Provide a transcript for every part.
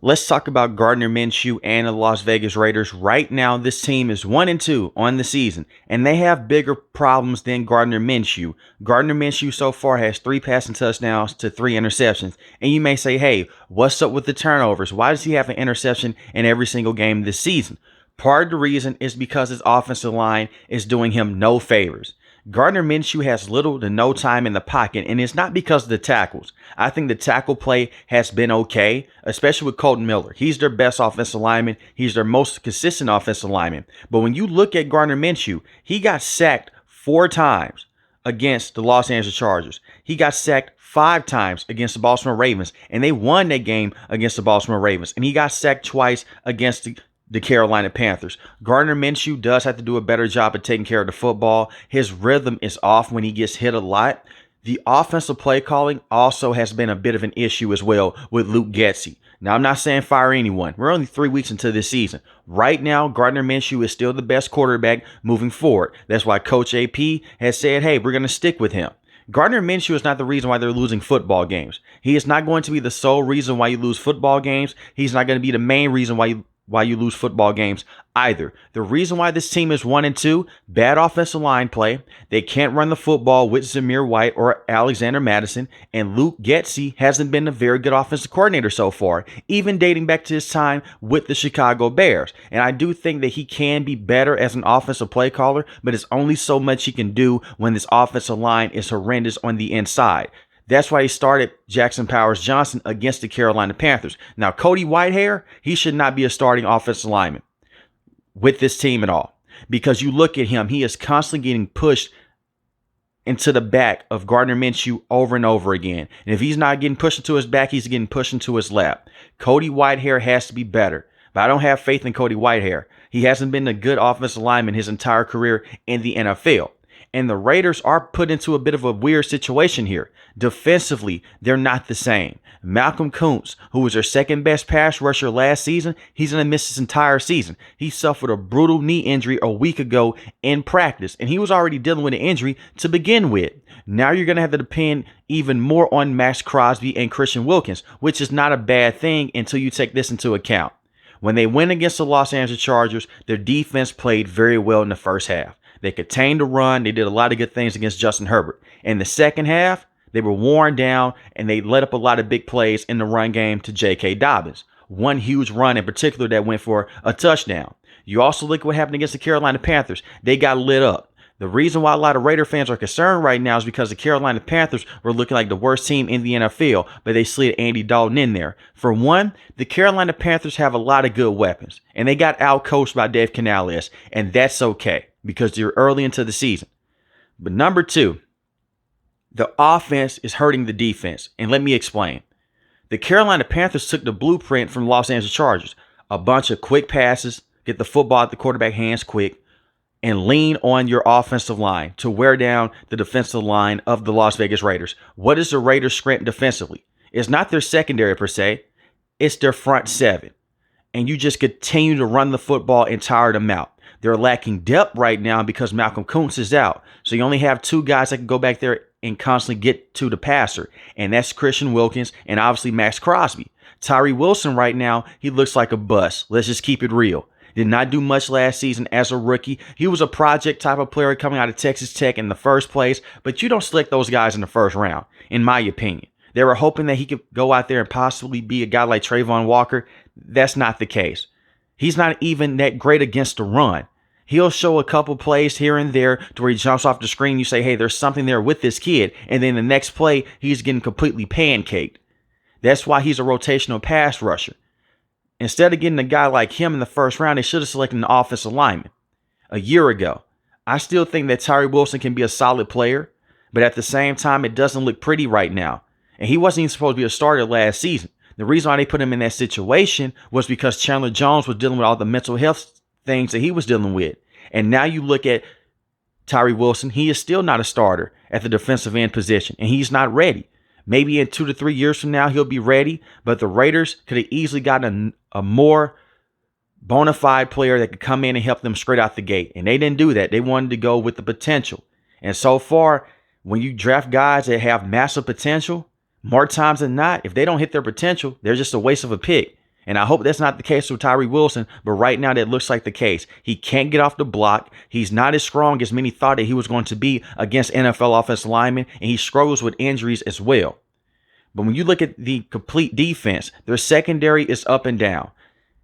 Let's talk about Gardner Minshew and the Las Vegas Raiders. Right now, this team is 1-2 on the season, and they have bigger problems than Gardner Minshew. Gardner Minshew so far has 3 passing touchdowns to 3 interceptions. And you may say, hey, what's up with the turnovers? Why does he have an interception in every single game this season? Part of the reason is because his offensive line is doing him no favors. Gardner Minshew has little to no time in the pocket, and it's not because of the tackles. I think the tackle play has been okay, especially with Colton Miller. He's their best offensive lineman. He's their most consistent offensive lineman. But when you look at Gardner Minshew, he got sacked 4 times against the Los Angeles Chargers. He got sacked 5 times against the Baltimore Ravens, and they won that game against the Baltimore Ravens. And he got sacked twice against the Carolina Panthers. Gardner Minshew does have to do a better job of taking care of the football. His rhythm is off when he gets hit a lot. The offensive play calling also has been a bit of an issue as well with Luke Getsy. Now, I'm not saying fire anyone. We're only 3 weeks into this season. Right now, Gardner Minshew is still the best quarterback moving forward. That's why Coach AP has said, hey, we're going to stick with him. Gardner Minshew is not the reason why they're losing football games. He is not going to be the sole reason why you lose football games. He's not going to be the main reason why you lose football games either. The reason why this team is 1-2, bad offensive line play. They can't run the football with Zamir White or Alexander Madison, and Luke Getsy hasn't been a very good offensive coordinator so far, even dating back to his time with the Chicago Bears. And I do think that he can be better as an offensive play caller, but it's only so much he can do when this offensive line is horrendous on the inside. That's why he started Jackson Powers Johnson against the Carolina Panthers. Now, Cody Whitehair, he should not be a starting offensive lineman with this team at all. Because you look at him, he is constantly getting pushed into the back of Gardner Minshew over and over again. And if he's not getting pushed into his back, he's getting pushed into his lap. Cody Whitehair has to be better. But I don't have faith in Cody Whitehair. He hasn't been a good offensive lineman his entire career in the NFL. And the Raiders are put into a bit of a weird situation here. Defensively, they're not the same. Malcolm Koonce, who was their second best pass rusher last season, he's going to miss his entire season. He suffered a brutal knee injury a week ago in practice, and he was already dealing with an injury to begin with. Now you're going to have to depend even more on Max Crosby and Christian Wilkins, which is not a bad thing until you take this into account. When they went against the Los Angeles Chargers, their defense played very well in the first half. They contained the run. They did a lot of good things against Justin Herbert. In the second half, they were worn down, and they let up a lot of big plays in the run game to J.K. Dobbins. One huge run in particular that went for a touchdown. You also look at what happened against the Carolina Panthers. They got lit up. The reason why a lot of Raider fans are concerned right now is because the Carolina Panthers were looking like the worst team in the NFL, but they slid Andy Dalton in there. For one, the Carolina Panthers have a lot of good weapons, and they got outcoached by Dave Canales, and that's okay because they're early into the season. But number 2, the offense is hurting the defense, and let me explain. The Carolina Panthers took the blueprint from the Los Angeles Chargers. A bunch of quick passes, get the football at the quarterback hands quick, and lean on your offensive line to wear down the defensive line of the Las Vegas Raiders. What is the Raiders' strength defensively? It's not their secondary per se. It's their front 7. And you just continue to run the football and tire them out. They're lacking depth right now because Malcolm Koonce is out. So you only have 2 guys that can go back there and constantly get to the passer. And that's Christian Wilkins and obviously Max Crosby. Tyree Wilson right now, he looks like a bust. Let's just keep it real. Did not do much last season as a rookie. He was a project type of player coming out of Texas Tech in the first place, but you don't select those guys in the first round, in my opinion. They were hoping that he could go out there and possibly be a guy like Trayvon Walker. That's not the case. He's not even that great against the run. He'll show a couple plays here and there to where he jumps off the screen. You say, hey, there's something there with this kid. And then the next play, he's getting completely pancaked. That's why he's a rotational pass rusher. Instead of getting a guy like him in the first round, they should have selected an offensive lineman a year ago. I still think that Tyree Wilson can be a solid player, but at the same time, it doesn't look pretty right now. And he wasn't even supposed to be a starter last season. The reason why they put him in that situation was because Chandler Jones was dealing with all the mental health things that he was dealing with. And now you look at Tyree Wilson, he is still not a starter at the defensive end position, and he's not ready. Maybe in 2 to 3 years from now, he'll be ready. But the Raiders could have easily gotten a more bona fide player that could come in and help them straight out the gate. And they didn't do that. They wanted to go with the potential. And so far, when you draft guys that have massive potential, more times than not, if they don't hit their potential, they're just a waste of a pick. And I hope that's not the case with Tyree Wilson, but right now that looks like the case. He can't get off the block. He's not as strong as many thought that he was going to be against NFL offensive linemen, and he struggles with injuries as well. But when you look at the complete defense, their secondary is up and down.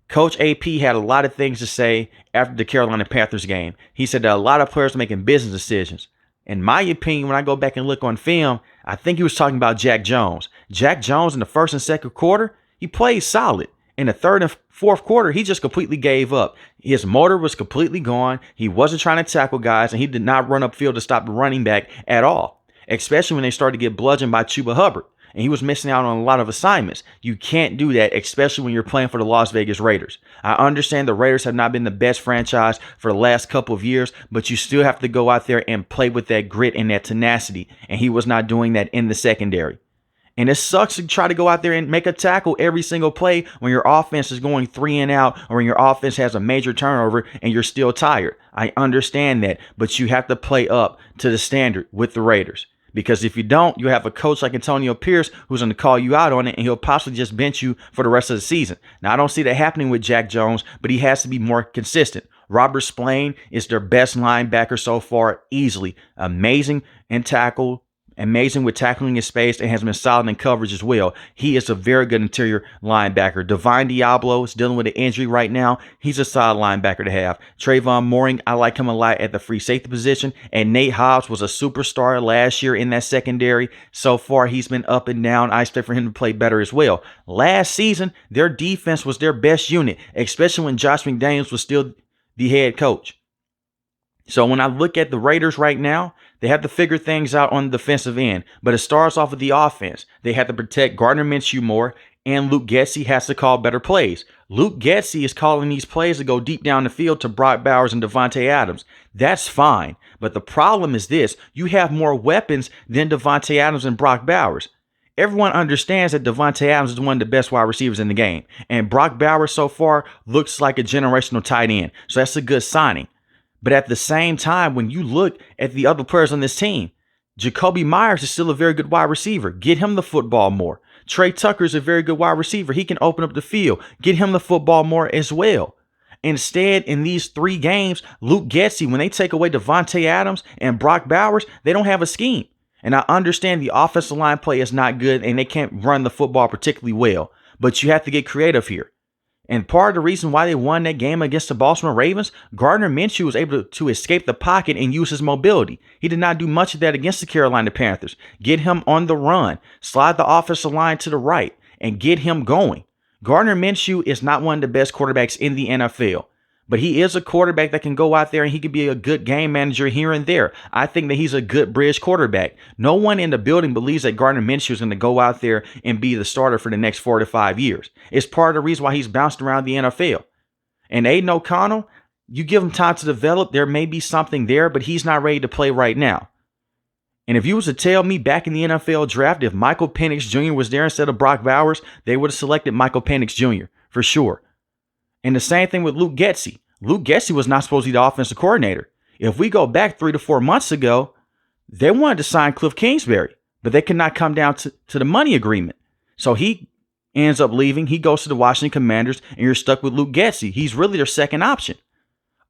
Coach AP had a lot of things to say after the Carolina Panthers game. He said that a lot of players are making business decisions. In my opinion, when I go back and look on film, I think he was talking about Jack Jones. Jack Jones in the first and second quarter, he played solid. In the third and fourth quarter, he just completely gave up. His motor was completely gone. He wasn't trying to tackle guys, and he did not run upfield to stop the running back at all, especially when they started to get bludgeoned by Chuba Hubbard. And he was missing out on a lot of assignments. You can't do that, especially when you're playing for the Las Vegas Raiders. I understand the Raiders have not been the best franchise for the last couple of years, but you still have to go out there and play with that grit and that tenacity. And he was not doing that in the secondary. And it sucks to try to go out there and make a tackle every single play when your offense is going 3 and out, or when your offense has a major turnover and you're still tired. I understand that, but you have to play up to the standard with the Raiders. Because if you don't, you have a coach like Antonio Pierce who's going to call you out on it, and he'll possibly just bench you for the rest of the season. Now, I don't see that happening with Jack Jones, but he has to be more consistent. Robert Spillane is their best linebacker so far, easily. Amazing in tackle, amazing with tackling in space, and has been solid in coverage as well. He is a very good interior linebacker. Divine Diablo is dealing with an injury right now. He's a solid linebacker to have. Trayvon Mooring, I like him a lot at the free safety position. And Nate Hobbs was a superstar last year in that secondary. So far, he's been up and down. I expect for him to play better as well. Last season, their defense was their best unit, especially when Josh McDaniels was still the head coach. So when I look at the Raiders right now, they have to figure things out on the defensive end. But it starts off with the offense. They have to protect Gardner Minshew more, and Luke Getsy has to call better plays. Luke Getsy is calling these plays to go deep down the field to Brock Bowers and Devontae Adams. That's fine. But the problem is this. You have more weapons than Devontae Adams and Brock Bowers. Everyone understands that Devontae Adams is one of the best wide receivers in the game. And Brock Bowers so far looks like a generational tight end. So that's a good signing. But at the same time, when you look at the other players on this team, Jacoby Myers is still a very good wide receiver. Get him the football more. Trey Tucker is a very good wide receiver. He can open up the field. Get him the football more as well. Instead, in these 3 games, Luke Getsy, when they take away Devontae Adams and Brock Bowers, they don't have a scheme. And I understand the offensive line play is not good and they can't run the football particularly well. But you have to get creative here. And part of the reason why they won that game against the Baltimore Ravens, Gardner Minshew was able to escape the pocket and use his mobility. He did not do much of that against the Carolina Panthers. Get him on the run, slide the offensive line to the right, and get him going. Gardner Minshew is not one of the best quarterbacks in the NFL. But he is a quarterback that can go out there and he can be a good game manager here and there. I think that he's a good bridge quarterback. No one in the building believes that Gardner Minshew is going to go out there and be the starter for the next 4 to 5 years. It's part of the reason why he's bounced around the NFL. And Aiden O'Connell, you give him time to develop, there may be something there, but he's not ready to play right now. And if you was to tell me back in the NFL draft, if Michael Penix Jr. was there instead of Brock Bowers, they would have selected Michael Penix Jr. for sure. And the same thing with Luke Getsy. Luke Getsy was not supposed to be the offensive coordinator. If we go back 3 to 4 months ago, they wanted to sign Cliff Kingsbury, but they could not come down to the money agreement. So he ends up leaving. He goes to the Washington Commanders, and you're stuck with Luke Getsy. He's really their second option.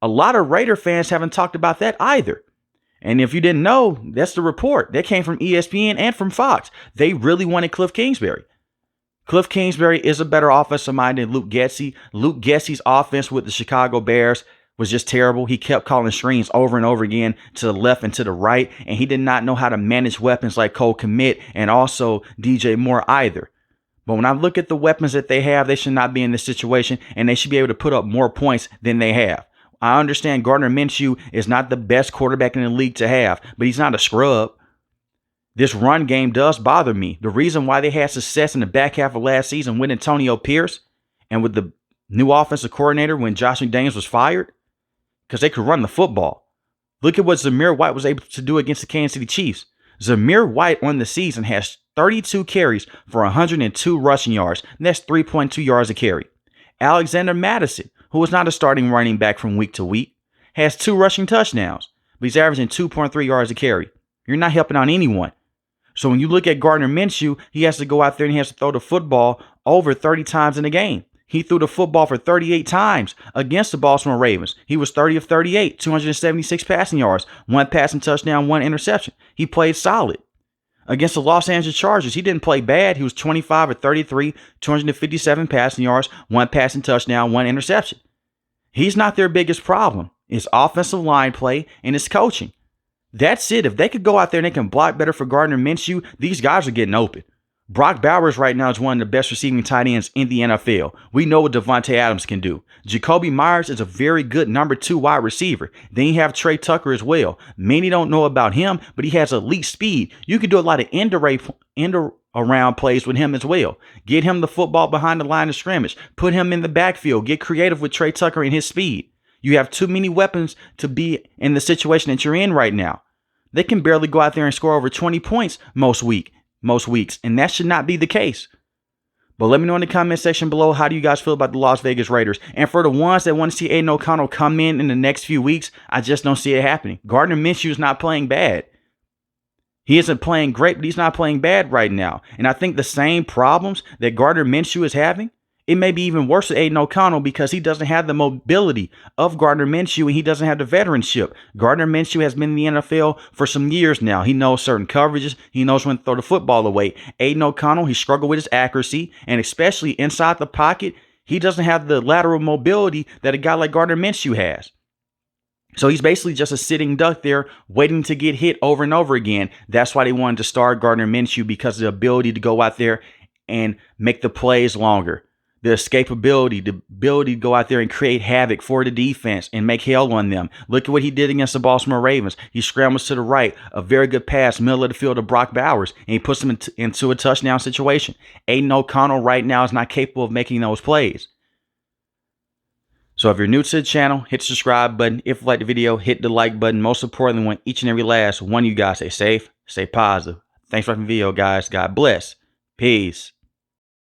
A lot of Raider fans haven't talked about that either. And if you didn't know, that's the report. That came from ESPN and from Fox. They really wanted Cliff Kingsbury. Cliff Kingsbury is a better offensive mind than Luke Getsy. Luke Getsy's offense with the Chicago Bears was just terrible. He kept calling screens over and over again to the left and to the right, and he did not know how to manage weapons like Cole Kmet and also DJ Moore either. But when I look at the weapons that they have, they should not be in this situation, and they should be able to put up more points than they have. I understand Gardner Minshew is not the best quarterback in the league to have, but he's not a scrub. This run game does bother me. The reason why they had success in the back half of last season with Antonio Pierce and with the new offensive coordinator when Josh McDaniels was fired, because they could run the football. Look at what Zamir White was able to do against the Kansas City Chiefs. Zamir White on the season has 32 carries for 102 rushing yards, and that's 3.2 yards a carry. Alexander Madison, who is not a starting running back from week to week, has 2 rushing touchdowns, but he's averaging 2.3 yards a carry. You're not helping out anyone. So when you look at Gardner Minshew, he has to go out there and he has to throw the football over 30 times in a game. He threw the football for 38 times against the Baltimore Ravens. He was 30 of 38, 276 passing yards, 1 passing touchdown, 1 interception. He played solid. Against the Los Angeles Chargers, he didn't play bad. He was 25 of 33, 257 passing yards, 1 passing touchdown, 1 interception. He's not their biggest problem. It's offensive line play and it's coaching. That's it. If they could go out there and they can block better for Gardner Minshew, these guys are getting open. Brock Bowers right now is one of the best receiving tight ends in the NFL. We know what Devontae Adams can do. Jacoby Myers is a very good number 2 wide receiver. Then you have Trey Tucker as well. Many don't know about him, but he has elite speed. You can do a lot of end around plays with him as well. Get him the football behind the line of scrimmage. Put him in the backfield. Get creative with Trey Tucker and his speed. You have too many weapons to be in the situation that you're in right now. They can barely go out there and score over 20 points most weeks, and that should not be the case. But let me know in the comment section below, how do you guys feel about the Las Vegas Raiders? And for the ones that want to see Aiden O'Connell come in the next few weeks, I just don't see it happening. Gardner Minshew is not playing bad. He isn't playing great, but he's not playing bad right now. And I think the same problems that Gardner Minshew is having, it may be even worse with Aiden O'Connell because he doesn't have the mobility of Gardner Minshew and he doesn't have the veteranship. Gardner Minshew has been in the NFL for some years now. He knows certain coverages. He knows when to throw the football away. Aiden O'Connell, he struggled with his accuracy, and especially inside the pocket, he doesn't have the lateral mobility that a guy like Gardner Minshew has. So he's basically just a sitting duck there waiting to get hit over and over again. That's why they wanted to start Gardner Minshew, because of the ability to go out there and make the plays longer. The escapability, the ability to go out there and create havoc for the defense and make hell on them. Look at what he did against the Baltimore Ravens. He scrambles to the right, a very good pass, middle of the field to Brock Bowers, and he puts him into a touchdown situation. Aiden O'Connell right now is not capable of making those plays. So if you're new to the channel, hit the subscribe button. If you like the video, hit the like button. Most importantly, I want each and every last one of you guys stay safe, stay positive. Thanks for watching the video, guys. God bless. Peace.